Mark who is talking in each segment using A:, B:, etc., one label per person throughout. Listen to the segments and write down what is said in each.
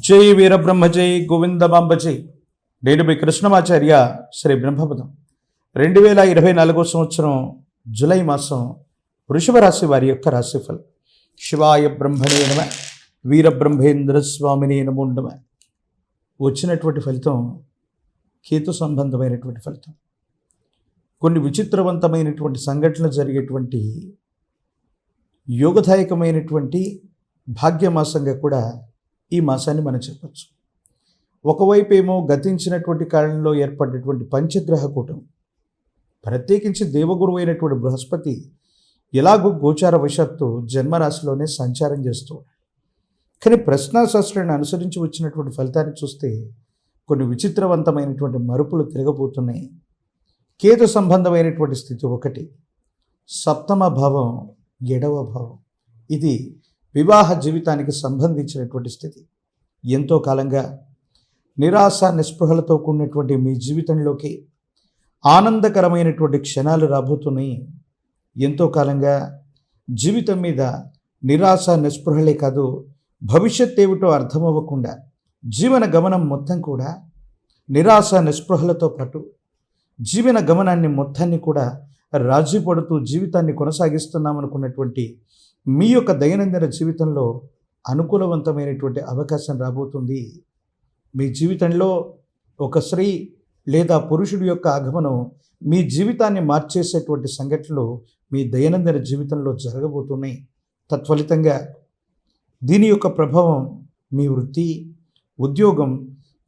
A: జై వీరబ్రహ్మ జై గోవిందమాంబ జై. నేను మీ కృష్ణమాచార్య శ్రీ బ్రహ్మపదం. 2024 సంవత్సరం జూలై మాసం వృషభ రాశి వారి యొక్క రాశిఫలం. శివాయ బ్రహ్మణే నమ, వీరబ్రహ్మేంద్ర స్వామినే నమో నమ. వచ్చినటువంటి ఫలితం కేతు సంబంధమైనటువంటి ఫలితం. కొన్ని విచిత్రవంతమైనటువంటి సంఘటనలు జరిగేటువంటి యోగదాయకమైనటువంటి భాగ్యమాసంగా కూడా ఈ మాసాన్ని మనం చెప్పచ్చు. ఒకవైపు ఏమో గతించినటువంటి కాలంలో ఏర్పడినటువంటి పంచగ్రహ కూటమి, ప్రత్యేకించి దేవగురువు అయినటువంటి బృహస్పతి ఎలాగో గోచార వశాత్తు జన్మరాశిలోనే సంచారం చేస్తూ, కానీ ప్రశ్నాశాస్త్రాన్ని అనుసరించి వచ్చినటువంటి ఫలితాన్ని చూస్తే కొన్ని విచిత్రవంతమైనటువంటి మరుపులు తిరగబోతున్నాయి. కేతు సంబంధమైనటువంటి స్థితి ఒకటి, సప్తమ భావం 7వ భావం, ఇది వివాహ జీవితానికి సంబంధించినటువంటి స్థితి. ఎంతో కాలంగా నిరాశ నిస్పృహలతో కూడినటువంటి మీ జీవితంలోకి ఆనందకరమైనటువంటి క్షణాలు రాబోతున్నాయి. ఎంతో కాలంగా జీవితం మీద నిరాశ నిస్పృహలే కాదు, భవిష్యత్ ఏమిటో అర్థమవ్వకుండా జీవన గమనం మొత్తం కూడా నిరాశ నిస్పృహలతో పాటు జీవన గమనాన్ని మొత్తాన్ని కూడా రాజీ పడుతూ జీవితాన్ని కొనసాగిస్తున్నామనుకున్నటువంటి మీ యొక్క దైనందిన జీవితంలో అనుకూలవంతమైనటువంటి అవకాశం రాబోతుంది. మీ జీవితంలో ఒక స్త్రీ లేదా పురుషుడి యొక్క ఆగమనం మీ జీవితాన్ని మార్చేసేటువంటి సంఘటనలు మీ దైనందిన జీవితంలో జరగబోతున్నాయి. తత్ఫలితంగా దీని యొక్క ప్రభావం మీ వృత్తి, ఉద్యోగం,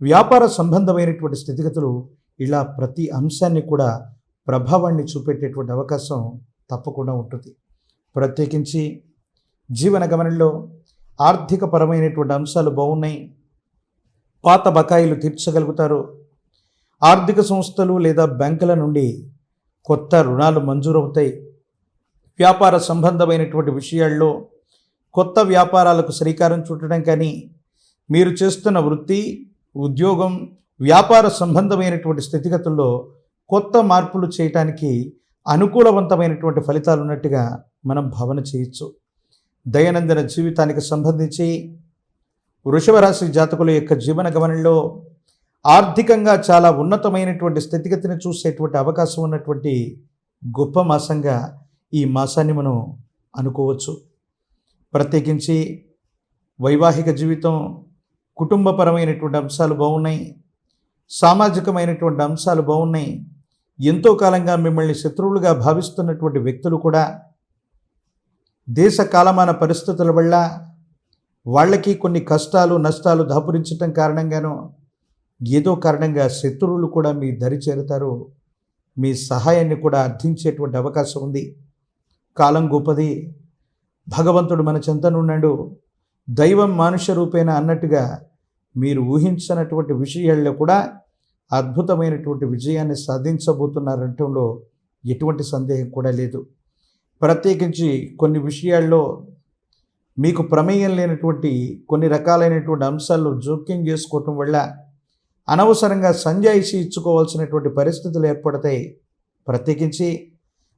A: వ్యాపార సంబంధమైనటువంటి స్థితిగతులు, ఇలా ప్రతి అంశాన్ని కూడా ప్రభావాన్ని చూపెట్టేటువంటి అవకాశం తప్పకుండా ఉంటుంది. ప్రత్యేకించి జీవన గమనంలో ఆర్థిక పరమైనటువంటి అంశాలు బాగున్నాయి. పాత బకాయిలు తీర్చగలుగుతారు. ఆర్థిక సంస్థలు లేదా బ్యాంకుల నుండి కొత్త రుణాలు మంజూరవుతాయి. వ్యాపార సంబంధమైనటువంటి విషయాల్లో కొత్త వ్యాపారాలకు శ్రీకారం చుట్టడం కానీ, మీరు చేస్తున్న వృత్తి, ఉద్యోగం, వ్యాపార సంబంధమైనటువంటి స్థితిగతుల్లో కొత్త మార్పులు చేయటానికి అనుకూలవంతమైనటువంటి ఫలితాలు ఉన్నట్టుగా మనం భావన చేయొచ్చు. దైనందిన జీవితానికి సంబంధించి వృషభ రాశి జాతకుల యొక్క జీవన గమనంలో ఆర్థికంగా చాలా ఉన్నతమైనటువంటి స్థితిగతిని చూసేటువంటి అవకాశం ఉన్నటువంటి గొప్ప మాసంగా ఈ మాసాన్ని మనం అనుకోవచ్చు. ప్రత్యేకించి వైవాహిక జీవితం, కుటుంబపరమైనటువంటి అంశాలు బాగున్నాయి. సామాజికమైనటువంటి అంశాలు బాగున్నాయి. ఎంతో కాలంగా మిమ్మల్ని శత్రువులుగా భావిస్తున్నటువంటి వ్యక్తులు కూడా దేశ కాలమాన పరిస్థితుల వల్ల వాళ్ళకి కొన్ని కష్టాలు నష్టాలు దాపురించటం కారణంగానో ఏదో కారణంగా శత్రువులు కూడా మీ దరి చేరుతారు. మీ సహాయాన్ని కూడా అర్థించేటువంటి అవకాశం ఉంది. కాలం గొప్పది, భగవంతుడు మన చెంతనున్నాడు, దైవం మానుష రూపేణ అన్నట్టుగా మీరు ఊహించినటువంటి విషయాల్లో కూడా అద్భుతమైనటువంటి విజయాన్ని సాధించబోతున్నారంటంలో ఎటువంటి సందేహం కూడా లేదు. ప్రత్యేకించి కొన్ని విషయాల్లో మీకు ప్రమేయం లేనటువంటి కొన్ని రకాలైనటువంటి అంశాల్లో జోక్యం చేసుకోవటం వల్ల అనవసరంగా సంజాయిషి ఇచ్చుకోవాల్సినటువంటి పరిస్థితులు ఏర్పడతాయి. ప్రత్యేకించి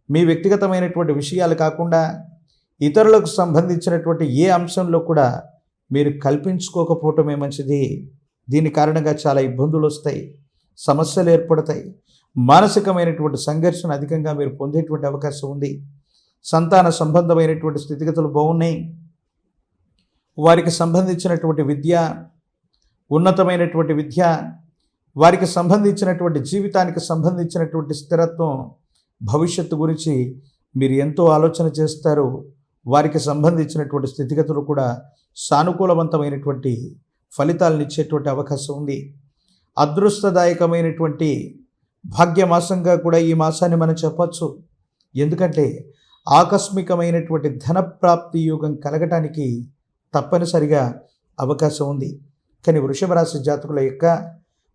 A: మీ వ్యక్తిగతమైనటువంటి విషయాలు కాకుండా ఇతరులకు సంబంధించినటువంటి ఏ అంశంలో కూడా మీరు కల్పించుకోకపోవటమే మంచిది. దీని కారణంగా చాలా ఇబ్బందులు వస్తాయి, సమస్యలు ఏర్పడతాయి, మానసికమైనటువంటి సంఘర్షణ అధికంగా మీరు పొందేటువంటి అవకాశం ఉంది. సంతాన సంబంధమైనటువంటి స్థితిగతులు బాగున్నాయి. వారికి సంబంధించినటువంటి విద్య, ఉన్నతమైనటువంటి విద్య, వారికి సంబంధించినటువంటి జీవితానికి సంబంధించినటువంటి స్థిరత్వం, భవిష్యత్తు గురించి మీరు ఎంతో ఆలోచన చేస్తారు. వారికి సంబంధించినటువంటి స్థితిగతులు కూడా సానుకూలవంతమైనటువంటి ఫలితాలను ఇచ్చేటువంటి అవకాశం ఉంది. అదృష్టదాయకమైనటువంటి భాగ్యమాసంగా కూడా ఈ మాసాన్ని మనం చెప్పచ్చు. ఎందుకంటే ఆకస్మికమైనటువంటి ధనప్రాప్తి యోగం కలగటానికి తప్పనిసరిగా అవకాశం ఉంది. కానీ వృషభ రాశి జాతకుల యొక్క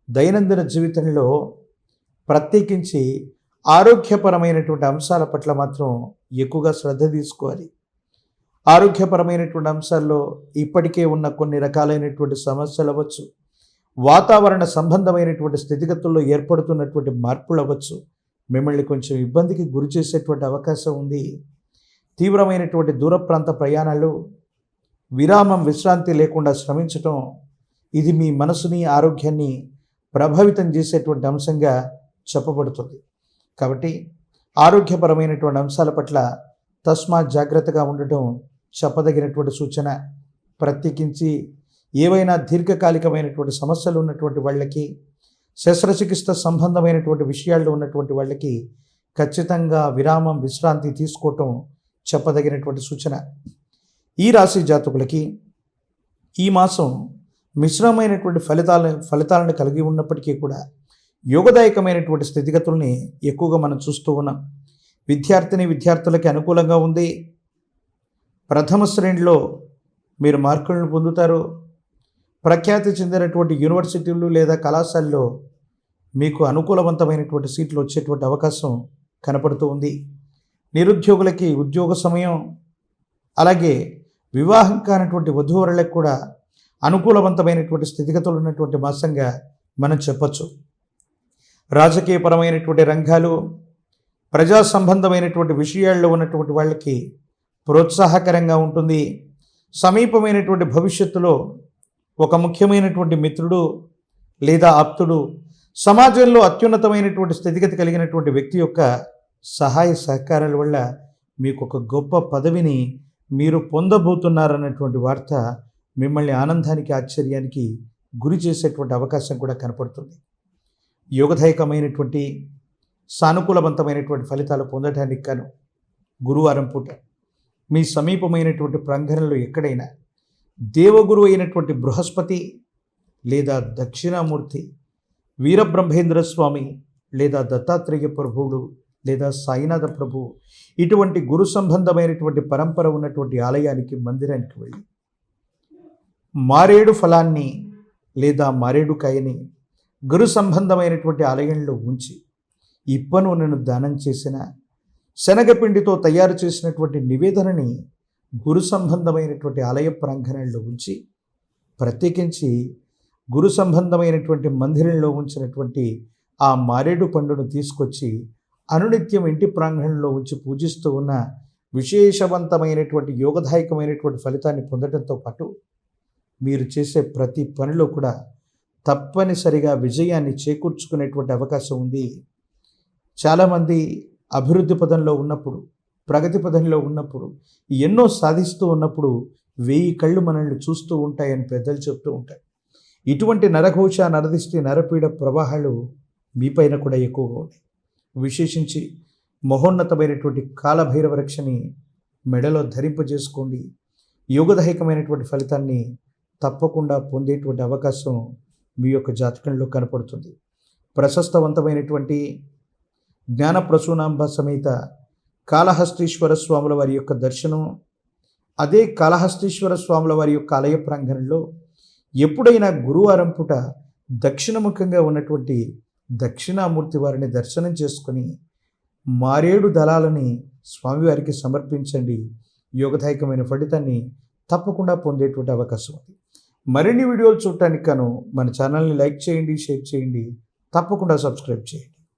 A: దైనందిన జీవితంలో ప్రత్యేకించి ఆరోగ్యపరమైనటువంటి అంశాల పట్ల మాత్రం ఎక్కువగా శ్రద్ధ తీసుకోవాలి. ఆరోగ్యపరమైనటువంటి అంశాల్లో ఇప్పటికే ఉన్న కొన్ని రకాలైనటువంటి సమస్యలు అవ్వచ్చు, వాతావరణ సంబంధమైనటువంటి స్థితిగతుల్లో ఏర్పడుతున్నటువంటి మార్పులు అవ్వచ్చు, మిమ్మల్ని కొంచెం ఇబ్బందికి గురి చేసేటువంటి అవకాశం ఉంది. తీవ్రమైనటువంటి దూర ప్రాంత ప్రయాణాలు, విరామం విశ్రాంతి లేకుండా శ్రమించటం, ఇది మీ మనసుని ఆరోగ్యాన్ని ప్రభావితం చేసేటువంటి అంశంగా చెప్పబడుతుంది. కాబట్టి ఆరోగ్యపరమైనటువంటి అంశాల పట్ల తస్మాత్ జాగ్రత్తగా ఉండటం చెప్పదగినటువంటి సూచన. ప్రత్యేకించి ఏవైనా దీర్ఘకాలికమైనటువంటి సమస్యలు ఉన్నటువంటి వాళ్ళకి, శస్త్రచికిత్స సంబంధమైనటువంటి విషయాల్లో ఉన్నటువంటి వాళ్ళకి ఖచ్చితంగా విశ్రాంతి తీసుకోవటం చెప్పదగినటువంటి సూచన. ఈ రాశి జాతకులకి ఈ మాసం మిశ్రమైనటువంటి ఫలితాలను కలిగి ఉన్నప్పటికీ కూడా యోగదాయకమైనటువంటి స్థితిగతుల్ని ఎక్కువగా మనం చూస్తూ ఉన్నాం. విద్యార్థులకి అనుకూలంగా ఉంది. ప్రథమ శ్రేణిలో మీరు మార్కులను పొందుతారు. ప్రఖ్యాతి చెందినటువంటి యూనివర్సిటీలు లేదా కళాశాలలో మీకు అనుకూలవంతమైనటువంటి సీట్లు వచ్చేటువంటి అవకాశం కనపడుతూ ఉంది. నిరుద్యోగులకి ఉద్యోగ సమయం, అలాగే వివాహం కానటువంటి వధూవరులకు కూడా అనుకూలవంతమైనటువంటి స్థితిగతులు ఉన్నటువంటి మాసంగా మనం చెప్పచ్చు. రాజకీయపరమైనటువంటి రంగాలు, ప్రజా సంబంధమైనటువంటి విషయాల్లో ఉన్నటువంటి వాళ్ళకి ప్రోత్సాహకరంగా ఉంటుంది. సమీపమైనటువంటి భవిష్యత్తులో ఒక ముఖ్యమైనటువంటి మిత్రుడు లేదా ఆప్తుడు, సమాజంలో అత్యున్నతమైనటువంటి స్థితిగతి కలిగినటువంటి వ్యక్తి యొక్క సహాయ సహకారాల వల్ల మీకు ఒక గొప్ప పదవిని మీరు పొందబోతున్నారన్నటువంటి వార్త మిమ్మల్ని ఆనందానికి, ఆశ్చర్యానికి గురి చేసేటువంటి అవకాశం కూడా కనపడుతుంది. యోగదాయకమైనటువంటి సానుకూలవంతమైనటువంటి ఫలితాలు పొందడానికి గాను గురువారం పూట మీ సమీపమైనటువంటి ప్రాంగణంలో ఎక్కడైనా దేవగురు అయినటువంటి బృహస్పతి లేదా దక్షిణామూర్తి, వీరబ్రహ్మేంద్ర స్వామి లేదా దత్తాత్రేయ ప్రభువుడు లేదా సాయినాథ ప్రభువు, ఇటువంటి గురు సంబంధమైనటువంటి పరంపర ఉన్నటువంటి ఆలయానికి, మందిరానికి వెళ్ళి మారేడు ఫలాన్ని లేదా మారేడు కాయని గురు సంబంధమైనటువంటి ఆలయంలో ఉంచి ఇప్ప నూనెను దానం చేసిన, శనగపిండితో తయారు చేసినటువంటి నివేదనని గురు సంబంధమైనటువంటి ఆలయ ప్రాంగణంలో ఉంచి, ప్రత్యేకించి గురు సంబంధమైనటువంటి మందిరంలో ఉంచినటువంటి ఆ మారేడు పండును తీసుకొచ్చి అనునిత్యం ఇంటి ప్రాంగణంలో ఉంచి పూజిస్తూ ఉన్న విశేషవంతమైనటువంటి యోగదాయకమైనటువంటి ఫలితాన్ని పొందడంతో పాటు మీరు చేసే ప్రతి పనిలో కూడా తప్పనిసరిగా విజయాన్ని చేకూర్చుకునేటువంటి అవకాశం ఉంది. చాలామంది అభివృద్ధి పదంలో ఉన్నప్పుడు, ప్రగతి పదంలో ఉన్నప్పుడు, ఎన్నో సాధిస్తూ ఉన్నప్పుడు 1000 కళ్ళు మనల్ని చూస్తూ ఉంటాయని పెద్దలు చెప్తూ ఉంటారు. ఇటువంటి నరఘోష, నరదిష్టి, నరపీడ ప్రవాహాలు మీపైన కూడా ఎక్కువగా ఉన్నాయి. విశేషించి మహోన్నతమైనటువంటి కాలభైరవ రక్షని మెడలో ధరింపజేసుకోండి. యోగదాయకమైనటువంటి ఫలితాన్ని తప్పకుండా పొందేటువంటి అవకాశం మీ యొక్క జాతకంలో కనపడుతుంది. ప్రశస్తవంతమైనటువంటి జ్ఞానప్రసూనాంబ సమేత కాళహస్తీశ్వర స్వాముల వారి యొక్క దర్శనం, అదే కాళహస్తీశ్వర స్వాముల వారి యొక్క ఆలయ ప్రాంగణంలో ఎప్పుడైనా గురువారం పూట దక్షిణముఖంగా ఉన్నటువంటి దక్షిణామూర్తి వారిని దర్శనం చేసుకొని మారేడు దళాలని స్వామివారికి సమర్పించండి. యోగదాయకమైన ఫలితాన్ని తప్పకుండా పొందేటువంటి అవకాశం ఉంది. మరిన్ని వీడియోలు చూడటానికి గాను మన ఛానల్ని లైక్ చేయండి, షేర్ చేయండి, తప్పకుండా సబ్స్క్రైబ్ చేయండి.